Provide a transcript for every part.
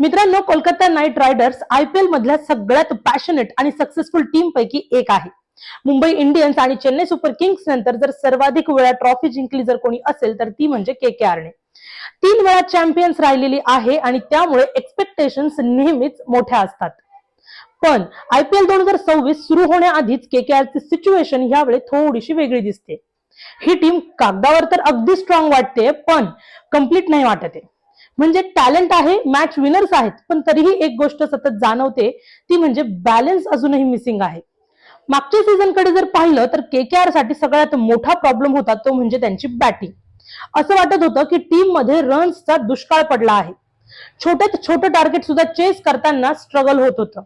मित्रांनो, Kolkata night riders IPL मधल्या सगळ्यात पॅशनेट आणि सक्सेसफुल टीम पैकी एक आहे. मुंबई इंडियन्स आणि चेन्नई सुपर किंग्स नंतर जर सर्वाधिक वेळा ट्रॉफी जिंकली जर कोणी असेल तर ती म्हणजे केकेआरने. 3 वेळा चॅम्पियन्स राहिलेली आहे आणि त्यामुळे एक्सपेक्टेशन्स नेहमीच मोठ्या असतात. पण आयपीएल 2026 सुरू होण्याआधीच केकेआरची सिच्युएशन यावेळी थोडीशी वेगळी दिसते. ही टीम कागदावर तर अगदी स्ट्रॉंग वाटते, पण कम्प्लीट नाही वाटत आहे. म्हणजे टॅलेंट आहे, मॅच विनर्स आहेत, पण तरीही एक गोष्ट सतत जाणवते, ती म्हणजे बॅलन्स अजूनही मिसिंग आहे. मागच्या सीझन कडे जर पाहिलं तर केकेआर साठी सगळ्यात मोठा प्रॉब्लेम होता तो म्हणजे त्यांची बॅटिंग. असं वाटत होतं की टीम मध्ये रन्सचा दुष्काळ पडला आहे. छोट्यात छोटं टार्गेट सुद्धा चेस करताना स्ट्रगल होत होतं.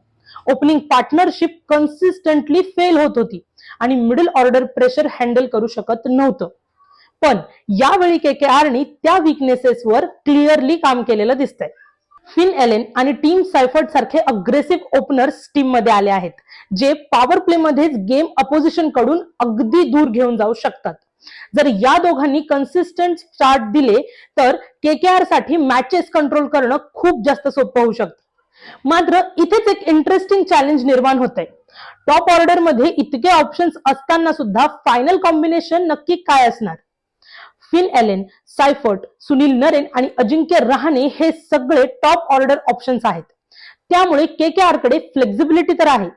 ओपनिंग पार्टनरशिप कन्सिस्टंटली फेल होत होती आणि मिडल ऑर्डर प्रेशर हँडल करू शकत नव्हतं. पण यावेळी केकेआरनी त्या विकनेसेसवर क्लिअरली काम केलेलं दिसतंय. फिन एलेन आणि टीम सायफर्ट सारखे अग्रेसिव्ह ओपनर्स टीम मध्ये आले आहेत, जे पॉवर प्ले मध्येच गेम अपोजिशन कडून अगदी दूर घेऊन जाऊ शकतात. जर या दोघांनी कन्सिस्टंट स्टार्ट दिले तर केकेआर साठी मॅचेस कंट्रोल करणं खूप जास्त सोपं होऊ शकतं. मात्र इथेच एक इंटरेस्टिंग चॅलेंज निर्माण होत आहे. टॉप ऑर्डर मध्ये इतके ऑप्शन्स असताना सुद्धा फायनल कॉम्बिनेशन नक्की काय असणार? फिन एलेन, सायफर्ट, सुनील नरेन आणि अजिंक्य रहाणे हे सगळे टॉप ऑर्डर ऑप्शन्स आहेत. त्यामुळे केकेआर कडे फ्लेक्झिबिलिटी तर आहे,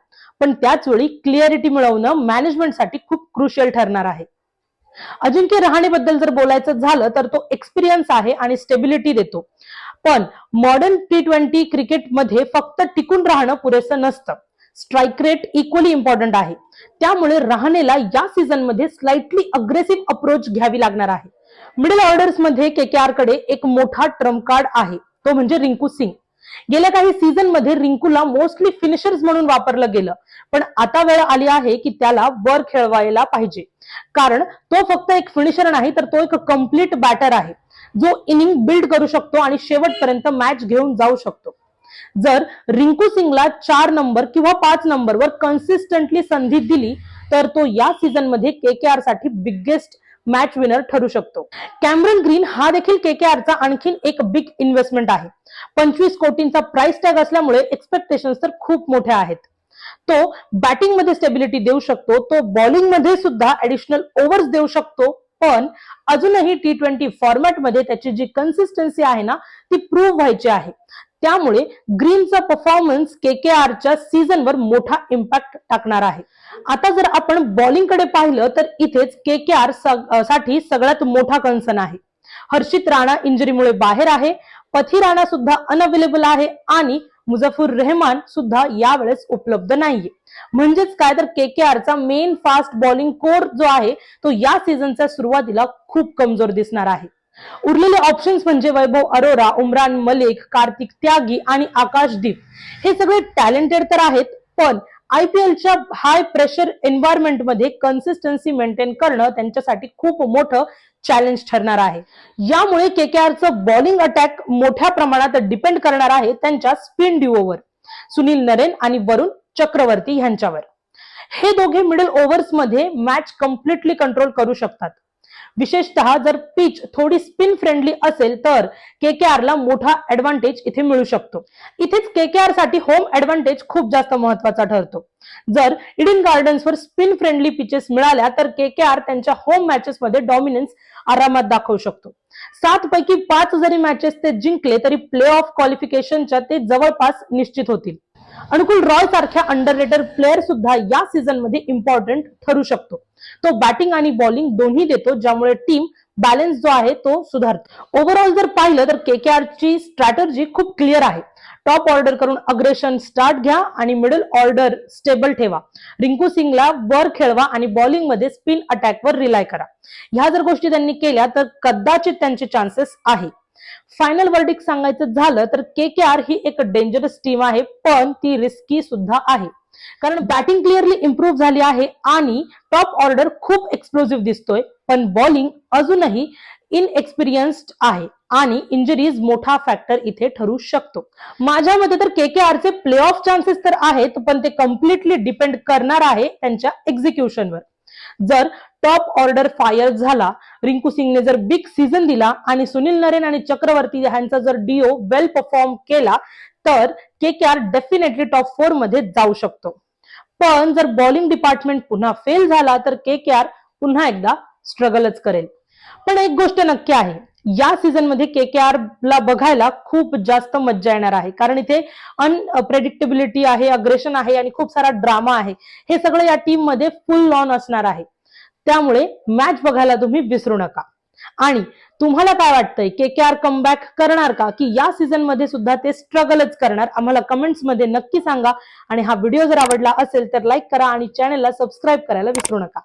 पण त्याच वेळी क्लिअरिटी मिळवणं मॅनेजमेंटसाठी खूप क्रुशियल ठरणार आहे. अजिंक्य रहाणे बद्दल जर बोलायचं झालं तर तो एक्सपिरियन्स आहे आणि स्टेबिलिटी देतो, पण मॉडर्न T20 क्रिकेटमध्ये फक्त टिकून राहणं पुरेसं नसतं. स्ट्राईक रेट इक्वली इम्पॉर्टंट आहे. त्यामुळे रहाणेला या सीझन मध्ये स्लाइटली अग्रेसिव्ह अप्रोच घ्यावी लागणार आहे. मिडल ऑर्डर्स मध्ये केकेआर कडे एक मोठा ट्रम्प कार्ड आहे, तो म्हणजे रिंकू सिंग. गेल्या काही सीझन मध्ये रिंकूला मोस्टली फिनिशर्स म्हणून वापरलं गेलं, पण आता वेळ आली आहे की त्याला वर खेळवायला पाहिजे. कारण तो फक्त एक फिनिशर नाही, तर तो एक कम्प्लीट बॅटर आहे, जो इनिंग बिल्ड करू शकतो आणि शेवटपर्यंत मॅच घेऊन जाऊ शकतो. जर रिंकू सिंगला 4 नंबर किंवा 5 नंबरवर कन्सिस्टंटली संधी दिली तर तो या सीझन मध्ये केकेआर साठी बिगेस्ट मॅच विनर ठरू शकतो. कॅमरन ग्रीन हा देखील केकेआरचा आणखीन एक बिग इन्व्हेस्टमेंट आहे. 25 कोटींचा प्राइस टॅग असल्यामुळे एक्सपेक्टेशन्स तर खूप मोठ्या आहेत. तो बॅटिंग मध्ये स्टेबिलिटी देऊ शकतो, तो बॉलिंग मध्ये सुद्धा ऍडिशनल ओव्हर्स देऊ शकतो, पण अजूनही T20 फॉर्मॅट मध्ये त्याची जी कन्सिस्टन्सी आहे ना, ती प्रूव्ह व्हायची आहे. त्यामुळे ग्रीनचा परफॉर्मन्स केकेआरच्या सीझनवर मोठा इम्पॅक्ट टाकणार आहे. आता जर आपण बॉलिंग कडे पाहिलं तर इथेच केकेआर साठी सगळ्यात मोठा कन्सर्न आहे. हर्षित राणा इंजरीमुळे बाहेर आहे, पथी राणा सुद्धा अनअवेलेबल आहे आणि मुझफ्फर रहमान सुद्धा यावेळेस उपलब्ध नाहीये. म्हणजेच काय तर केकेआरचा मेन फास्ट बॉलिंग कोर जो आहे तो या सीझनच्या सुरुवातीला खूप कमजोर दिसणार आहे. उरलेले ऑप्शन्स म्हणजे वैभव अरोरा, उमरान मलिक, कार्तिक त्यागी आणि आकाशदीप हे सगळे टॅलेंटेड तर आहेत, पण आयपीएलच्या हाय प्रेशर एन्व्हायरमेंट मध्ये कन्सिस्टन्सी मेंटेन करणं त्यांच्यासाठी खूप मोठं चॅलेंज ठरणार आहे. यामुळे केकेआरचं बॉलिंग अटॅक मोठ्या प्रमाणात डिपेंड करणार आहे त्यांच्या स्पिन ड्युओवर, सुनील नरेन आणि वरुण चक्रवर्ती यांच्यावर. हे दोघे मिडल ओव्हर्स मध्ये मॅच कम्प्लिटली कंट्रोल करू शकतात. विशेषतः जर पिच थोडी स्पिन फ्रेंडली असेल तर केकेआरला मोठा ऍडव्हान्टेज इथे मिळू शकतो. इथेच केकेआर साठी होम ऍडव्हान्टेज खूप जास्त महत्वाचा ठरतो. जर इडन गार्डन्सवर स्पिन फ्रेंडली पिचेस मिळाल्या तर केकेआर त्यांच्या होम मॅचेस मध्ये डॉमिनन्स आरामात दाखवू शकतो. 7 पैकी 5 जरी मॅचेस ते जिंकले तरी प्ले ऑफ क्वालिफिकेशनच्या ते जवळपास निश्चित होतील. अनुकुल रॉय सारख्या अंडररेटेड प्लेअर सुद्धा या सीझन मध्ये इम्पॉर्टंट ठरू शकतो. तो बॅटिंग आणि बॉलिंग दोन्ही देतो, ज्यामुळे टीम बॅलन्स जो आहे तो सुधारतो. ओव्हरऑल जर पाहिलं तर केकेआरची स्ट्रॅटर्जी खूप क्लिअर आहे. टॉप ऑर्डर करून अग्रेशन स्टार्ट घ्या आणि मिडल ऑर्डर स्टेबल ठेवा. रिंकू सिंगला वर खेळवा आणि बॉलिंग मध्ये स्पिन अटॅकवर रिलाय करा. ह्या जर गोष्टी त्यांनी केल्या तर कदाचित त्यांचे चान्सेस आहे. फायनल वर्डिक्ट सांगायचं झालं तर केकेआर ही एक डेंजरस टीम आहे, पण ती रिस्की सुद्धा आहे. कारण बॅटिंग क्लिअरली इम्प्रूव्ह झाली आहे आणि टॉप ऑर्डर खूप एक्सप्लोसिव्ह दिसतोय, पण बॉलिंग अजूनही इनएक्सपिरियन्स्ड आहे आणि इंजरीज मोठा फॅक्टर इथे ठरू शकतो. माझ्या मते तर केकेआरचे प्ले ऑफ चान्सेस तर आहेत, पण ते कम्प्लिटली डिपेंड करणार आहे त्यांच्या एक्झिक्युशनवर. जर टॉप ऑर्डर फायर झाला, रिंकू सिंगने जर बिग सीझन दिला आणि सुनील नरेन आणि चक्रवर्ती यांचा जर डीओ वेल परफॉर्म केला तर केकेआर डेफिनेटली टॉप 4 मध्ये जाऊ शकतो. पण जर बॉलिंग डिपार्टमेंट पुन्हा फेल झाला तर केकेआर पुन्हा एकदा स्ट्रगलच करेल. पण एक गोष्ट नक्की आहे, या सीझन मध्ये केकेआर ला बघायला खूप जास्त मज्जा येणार आहे, कारण इथे अनप्रेडिक्टेबिलिटी आहे, अग्रेशन आहे आणि खूप सारा ड्रामा आहे. हे सगळं या टीम मध्ये फुल ऑन असणार आहे. त्यामुळे मॅच बघायला तुम्ही विसरू नका. आणि तुम्हाला काय वाटतंय, केकेआर कमबॅक करणार का, की या सीझन मध्ये सुद्धा ते स्ट्रगलच करणार? आम्हाला कमेंट्स मध्ये नक्की सांगा. आणि हा व्हिडिओ जर आवडला असेल तर लाईक करा आणि चॅनलला सबस्क्राईब करायला विसरू नका.